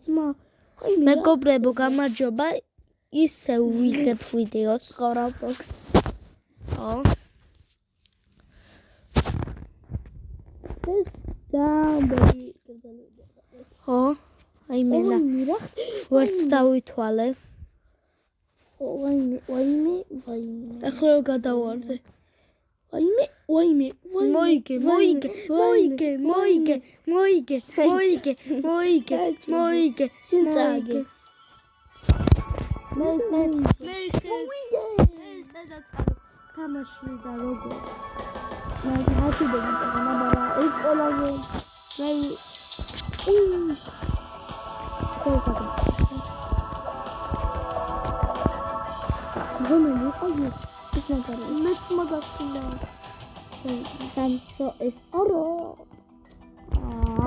ძმა. მეგობრებო, გამარჯობა. ისევ ვიღებ ვიდეოს. Roblox. ხო. ეს ძალიან ხო. აი მენა ვერც დავითვალე. ვაიმე. ახლა რომ გადავარდე. ვაიმე. მოიგე. შენ წააგე. მე თამაში და როგორ. მე ჰაჩიდები წანა, მაგრამ ეს ყველაზე მეც მაგახსნა. სამსო ეს ორო.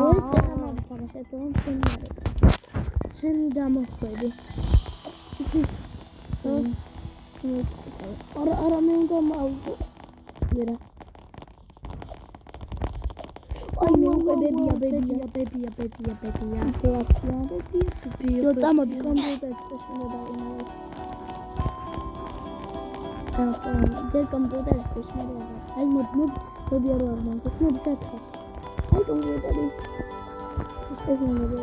ეს ახლა თამაშობ შენ დამოხვედი. არა მე უნდა მოვიდე. ვერა. აი მე ბებია. ჯო წამოდი კომპიუტერს შეშინდა იმავე. ჯერ კომპიუტერს შეშინდა. აი მოდი არ ვარ მაგას მოდი სათხე. აი კომპიუტერი. ეს მომედი.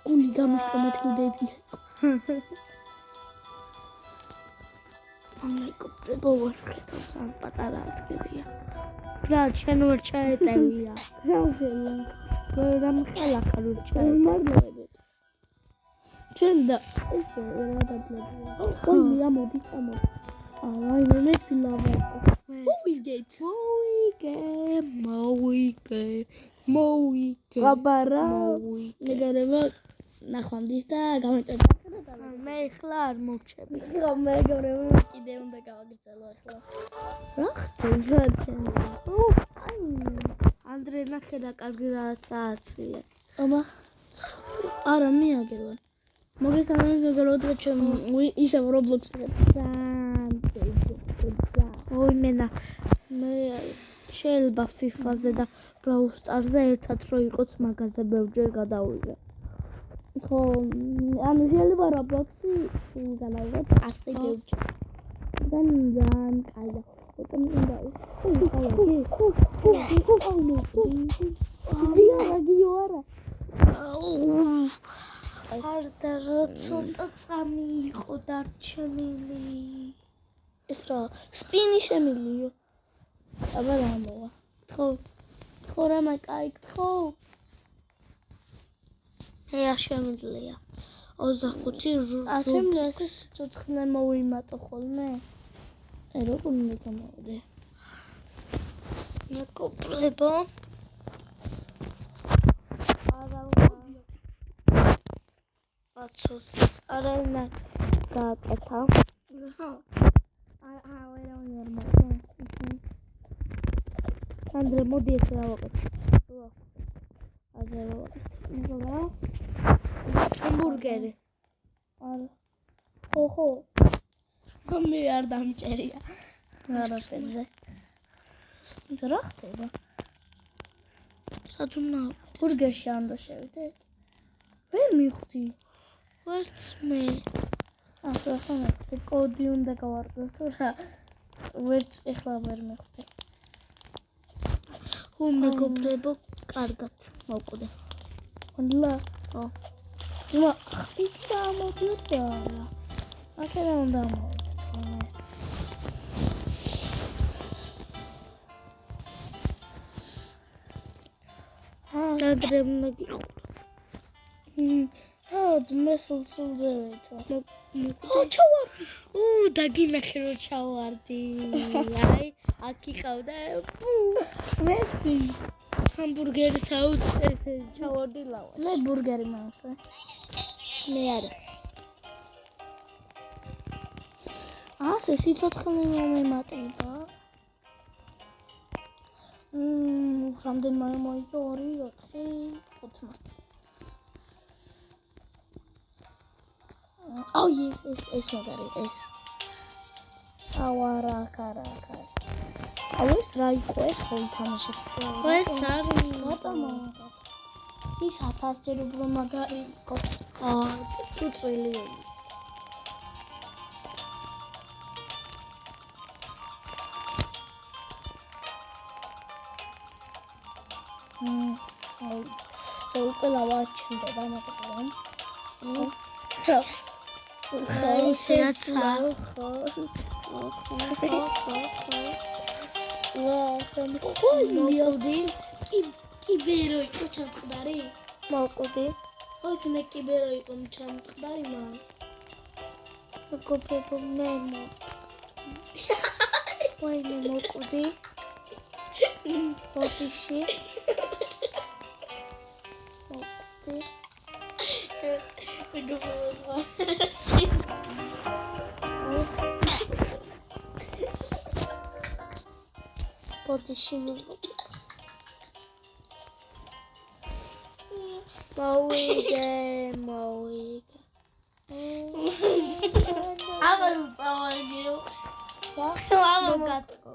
გული გამიშკომეთ ბებია. მეგობრებო ვარ პატარა ადგილია. რა ჩვენ ვერ ჩაეტევია. გავშელა. რამ ხელახა რო ჩაეტევია. ჩვენ და ესე რა დაბლებია. ოი ამოდი წამოდი. აი მე ფილავარ. მოვიგე. აბარა. მეგობრებო ნახვამდის და გამეწერდა. მე ხლა არ მოვჩები. ხო მეგობრებო კიდე უნდა გავაგრძელო ახლა. რა ხდება ჩვენ? ანდრე ნახე კარგი რაღაცა აწილე. აბა არა მე აგერვარ. მოგესალმებით მეგობრებო ჩვენ ისევ Roblox-ში ოი მენა მე შეიძლება FIFA-ზე და Brawl Stars-ზე ერთად რო იყოს მაგაზე ბევრჯერ გადავიღე. ხო, ანუ შეიძლება Roblox-ი გავიღებ 100 ბევრჯერ. ძალიან კაია. ოტომ უნდა. არდა ცოტა წამი იყო დარჩენილი. ეს რა სპინი შემიძლია. აბა რა მოვა. ხო რა კაი ხო. შემიძლია 25 შემიძლია ეს ცოცხლე მოვიმატო ხოლმე. როგორ უნდა გამოვიდე? მეგობრებო არავინ გააკეთა. ანდრე მოდი ესე დავაკეთე. ჰამბურგერი. არა. ხო. მე არ დამჭერია. არაფერზე. რა ხდება? საძუნა ბურგერში ანდო შევიდეთ. ვერ მივხვდი. ვერც მე. ახლა კოდი უნდა გავარკვევ თუ რა. ვერც ეხლა ვერ მივხვდი. მეგობრებო კარგად მოვკვდე. ონლა. ხო. ძმა იქ დამოვიდა. ახლა უნდა მოვიდე. ანდრე მაგიხო. ძმას სულზე ვეთა. ჩავარდი. დაგინახე რომ ჩავარდი. აი, აქ იყავდა. მე ჰამბურგერის აუც ესე ჩავარდი ლავაში. მე ბურგერი მოვსე. მე არა. ასე სიცოცხლე მომემატება. რამდენმა მოიგო 2, 4, 5. აუ ეს მაგარი ეს. აუ რა. აუ ეს რა იყო ეს ხო ითამაშე. ეს არის ის 1000 ჯერ უფრო მაგარი იყო. თუ ტრილიონი. ზოუკელა ვაჩნდება მაგრამ. შეაცა. მოვკვდი. კიბერო იყო ჩამწყდარი? მოვკვდი. ხოც მე კიბერო იყო ჩამწყდარი მანდ. მოგობებო მე ვაიმე მოვკვდი. ბოდიში. მოვკვდი. ბოდიში მოვიგე. აბა წავაგეო. მოგატყო.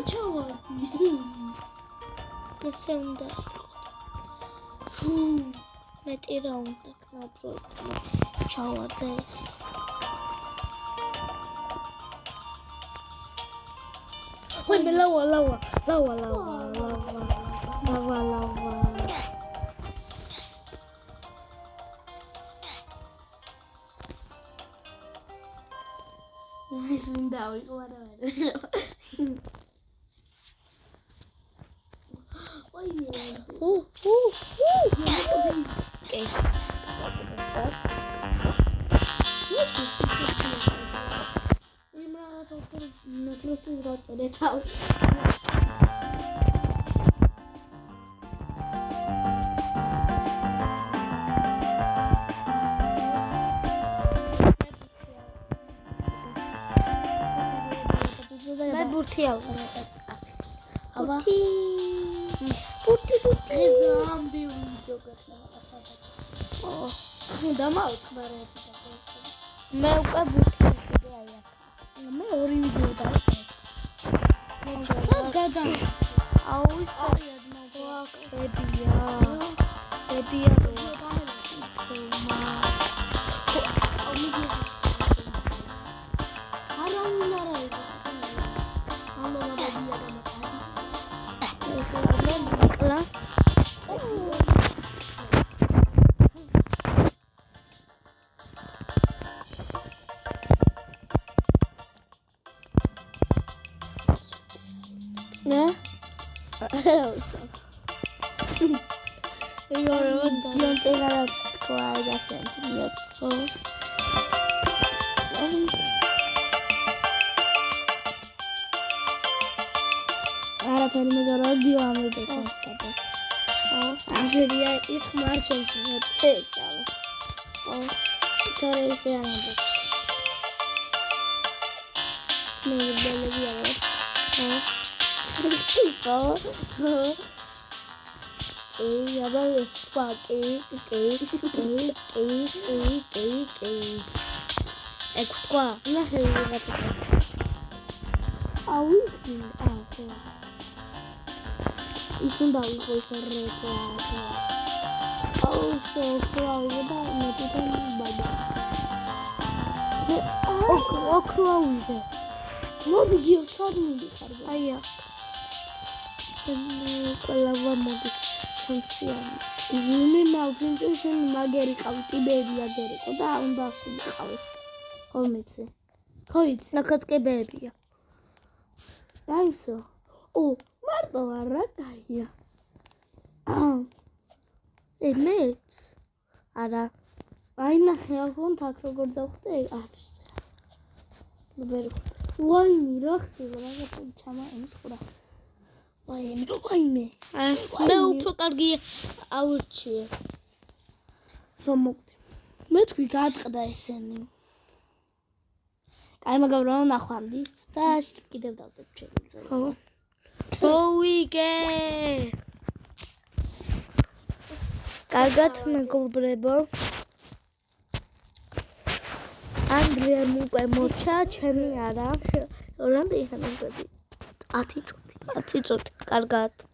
ჩავარდი. ესე უნდა იყო. მეტი რა უნდა ქნაბროთ. ჩავარდე. ვაიმე ლავა. ის უნდა ვიყო არა. ვაიმე. კეი. იმრაგაც ოქროს ნაკლისთვის გაწერე თავი. მე ბურთი ავიღე. აბა. ბურთი. ზამბიური ჯოგერლება სადაც. დამავწყდა. მე უკვე ბურთი ვიყიდე აი აქ. მე 2 ვიდეო დავწერე. გადა. აუ ებია. Io te la qua da senti io. Ara per me radio amo de sesta. Aferia is marching to say shall. Tore se amo. No belle via. Ey, aber jetzt fuck, ey. Quoi? Là, c'est la Ah oui, ok. Ils sont dans le restaurant, quoi. Oh, c'est quoi? Il est dans le Oh, quoi, oui. Moi, je dis ça, je aïe. ყველა ვამოდი ჩანციანი. მე მავგინჯო შენ მაგერი ყავი, ტიბერი აგერიყო და უნდა ასულიყავი. ხომიცი. ხოიცი. ნაკაცკებებია. დაისო. მარტო არა გაია. მეც. არა. აი ნახე ახონ თაქ როგორ დავხვდე ასრზე. ვერ ხვდე. ვაიმე რა ხდება რაღაცა ჩამაენის ხურა. ვაიმე. მე უფრო კარგი აურჩიე. რომ მოგდი. მე თქვი გაატყდა ესენი. კაი მაგაბრა ნახვანდის და კიდევ დავდებ ჩემზე. მოვიგე. კარგად მეგობრებო. მე უკვე მოჩა ჩემი არა. რამდენი ხანი გვედი? 10 წუთი. 10 წუთი. კარგად.